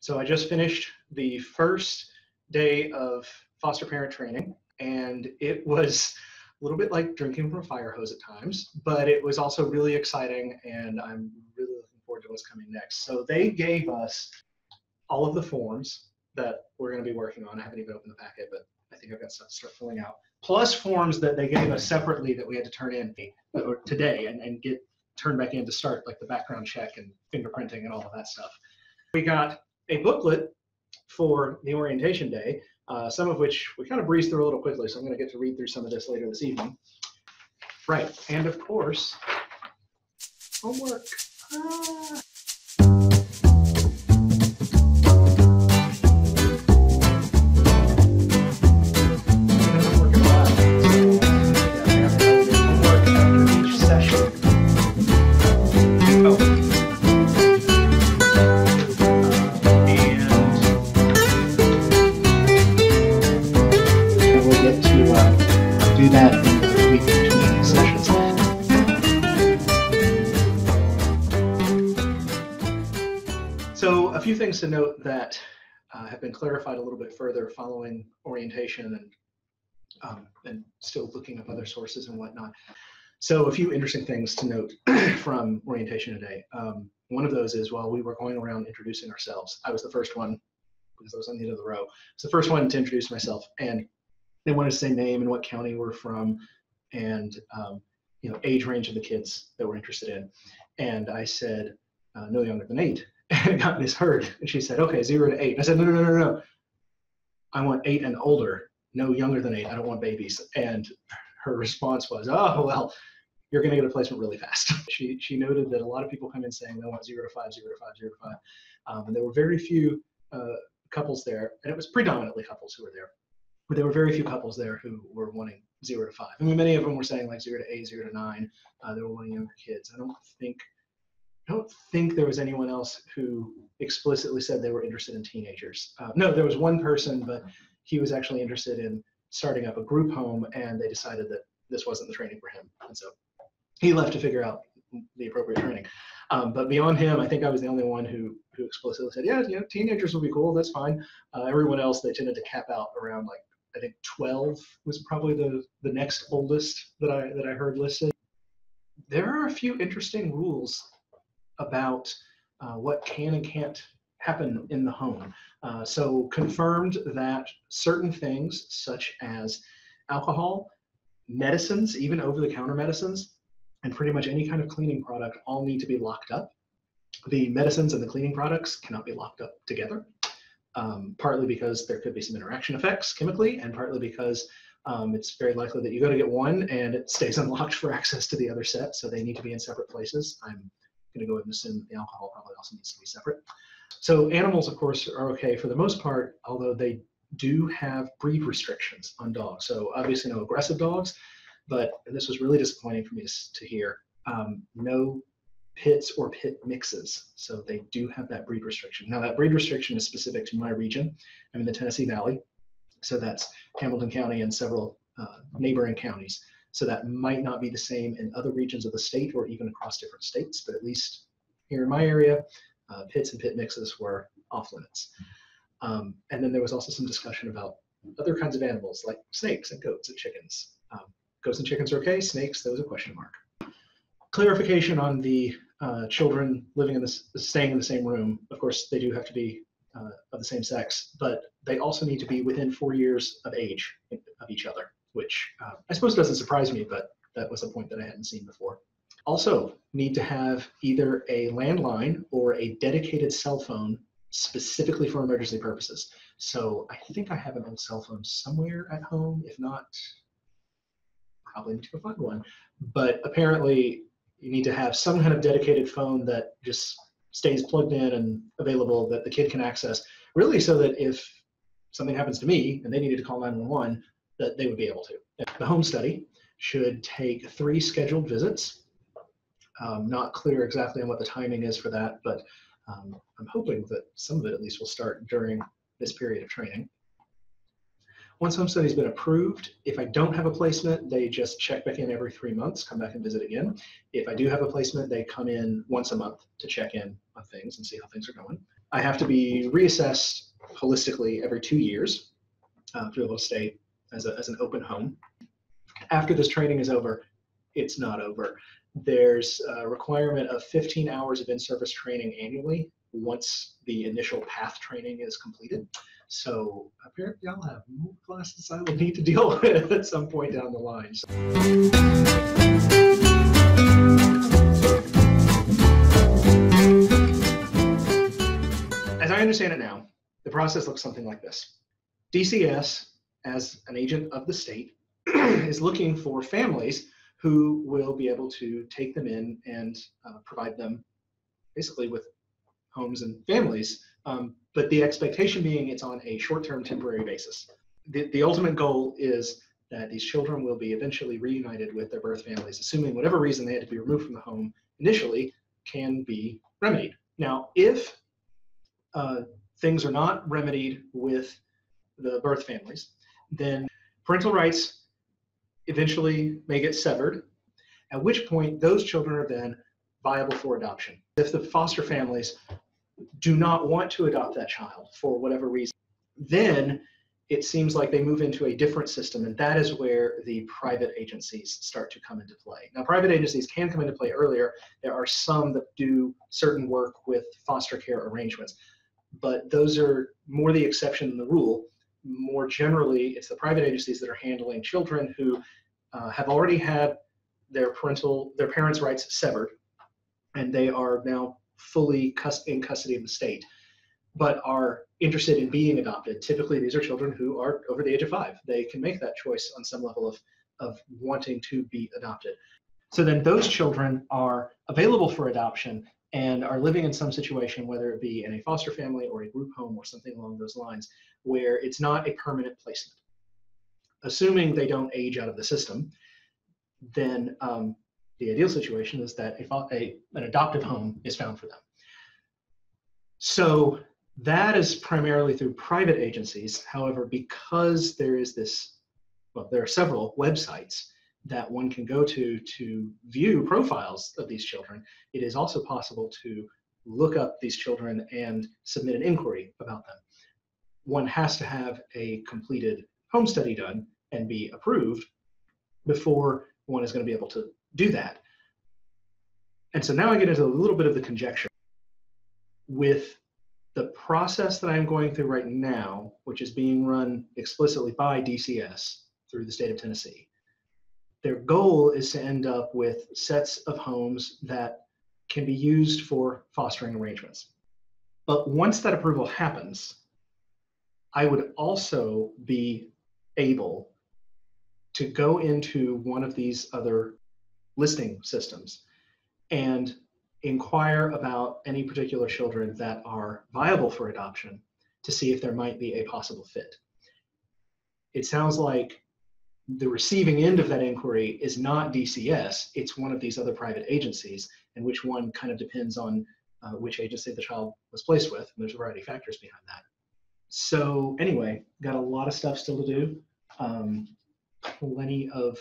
So I just finished the first day of foster parent training, and it was a little bit like drinking from a fire hose at times, but it was also really exciting, and I'm really looking forward to what's coming next. So they gave us all of the forms that we're going to be working on. I haven't even opened the packet, but I think I've got stuff to start filling out. Plus forms that they gave us separately that we had to turn in today and get turned back in to start, like the background check and fingerprinting and all of that stuff. We got a booklet for the orientation day, some of which we kind of breezed through a little quickly, so I'm going to get to read through some of this later this evening. Right, and of course, homework. Do that in the week between sessions. So a few things to note that have been clarified a little bit further following orientation and still looking up other sources and whatnot. So a few interesting things to note from orientation today. One of those is while we were going around introducing ourselves, I was the first one, because I was on the end of the row, it's the first one to introduce myself, and they wanted to say name and what county we're from, and age range of the kids that we're interested in. And I said, no younger than 8. And it got misheard. And she said, okay, 0 to 8. I said, no. I want 8 and older, no younger than 8. I don't want babies. And her response was, oh, well, you're going to get a placement really fast. She noted that a lot of people come in saying they want 0 to 5, 0 to 5, 0 to 5. And there were very few couples there, and it was predominantly couples who were there. But there were very few couples there who were wanting 0 to 5. I mean, many of them were saying like 0 to 8, 0 to 9. They were wanting younger kids. I don't think there was anyone else who explicitly said they were interested in teenagers. No, there was one person, but he was actually interested in starting up a group home, and they decided that this wasn't the training for him. And so he left to figure out the appropriate training. But beyond him, I think I was the only one who explicitly said, yeah, teenagers will be cool, that's fine. Everyone else, they tended to cap out around like, I think 12 was probably the next oldest that I heard listed. There are a few interesting rules about what can and can't happen in the home. So confirmed that certain things such as alcohol, medicines, even over-the-counter medicines, and pretty much any kind of cleaning product all need to be locked up. The medicines and the cleaning products cannot be locked up together. Partly because there could be some interaction effects chemically, and partly because it's very likely that you go to get one and it stays unlocked for access to the other set, so they need to be in separate places. I'm going to go ahead and assume that the alcohol probably also needs to be separate. So animals, of course, are okay for the most part, although they do have breed restrictions on dogs. So obviously no aggressive dogs, but and this was really disappointing for me to hear, no pits or pit mixes. So they do have that breed restriction. Now that breed restriction is specific to my region. I'm in the Tennessee Valley. So that's Hamilton County and several neighboring counties. So that might not be the same in other regions of the state or even across different states, but at least here in my area, pits and pit mixes were off limits. And then there was also some discussion about other kinds of animals like snakes and goats and chickens. Goats and chickens are okay, snakes, there was a question mark. Clarification on the children staying in the same room. Of course, they do have to be of the same sex, but they also need to be within 4 years of age of each other, which I suppose doesn't surprise me, but that was a point that I hadn't seen before. Also need to have either a landline or a dedicated cell phone specifically for emergency purposes. So I think I have an old cell phone somewhere at home. If not, probably need to go find one. But apparently you need to have some kind of dedicated phone that just stays plugged in and available that the kid can access, really so that if something happens to me and they needed to call 911, that they would be able to. The home study should take 3 scheduled visits. Not clear exactly on what the timing is for that, but I'm hoping that some of it at least will start during this period of training. Once home study's been approved, if I don't have a placement, they just check back in every 3 months, come back and visit again. If I do have a placement, they come in once a month to check in on things and see how things are going. I have to be reassessed holistically every 2 years to be able to stay as an open home. After this training is over, it's not over. There's a requirement of 15 hours of in-service training annually once the initial PATH training is completed. So apparently I'll have more classes I will need to deal with at some point down the line. As I understand it now, the process looks something like this. DCS, as an agent of the state, is looking for families who will be able to take them in and provide them basically with homes and families, but the expectation being it's on a short-term temporary basis. The ultimate goal is that these children will be eventually reunited with their birth families, assuming whatever reason they had to be removed from the home initially can be remedied. Now, if things are not remedied with the birth families, then parental rights eventually may get severed, at which point those children are then viable for adoption. If the foster families do not want to adopt that child for whatever reason, then it seems like they move into a different system, and that is where the private agencies start to come into play. Now, private agencies can come into play earlier. There are some that do certain work with foster care arrangements, but those are more the exception than the rule. More generally, it's the private agencies that are handling children who have already had their parents' rights severed, and they are now fully in custody of the state, but are interested in being adopted. Typically, these are children who are over the age of 5. They can make that choice on some level of wanting to be adopted. So then those children are available for adoption and are living in some situation, whether it be in a foster family or a group home or something along those lines, where it's not a permanent placement. Assuming they don't age out of the system, then the ideal situation is that an adoptive home is found for them. So that is primarily through private agencies. However, because there is there are several websites that one can go to view profiles of these children, it is also possible to look up these children and submit an inquiry about them. One has to have a completed home study done and be approved before one is going to be able to do that. And so now I get into a little bit of the conjecture. With the process that I'm going through right now, which is being run explicitly by DCS through the state of Tennessee, their goal is to end up with sets of homes that can be used for fostering arrangements. But once that approval happens, I would also be able to go into one of these other listing systems and inquire about any particular children that are viable for adoption to see if there might be a possible fit. It sounds like the receiving end of that inquiry is not DCS, it's one of these other private agencies, and which one kind of depends on which agency the child was placed with, and there's a variety of factors behind that. So anyway, got a lot of stuff still to do, plenty of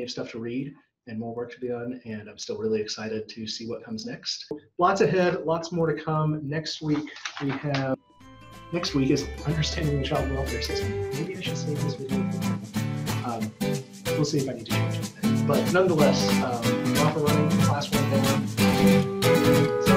stuff to read, and more work to be done, and I'm still really excited to see what comes next. Lots ahead, lots more to come. Next week is understanding the child welfare system. Maybe I should save this video for them. We'll see if I need to change anything. But nonetheless, off and running, class 1 down.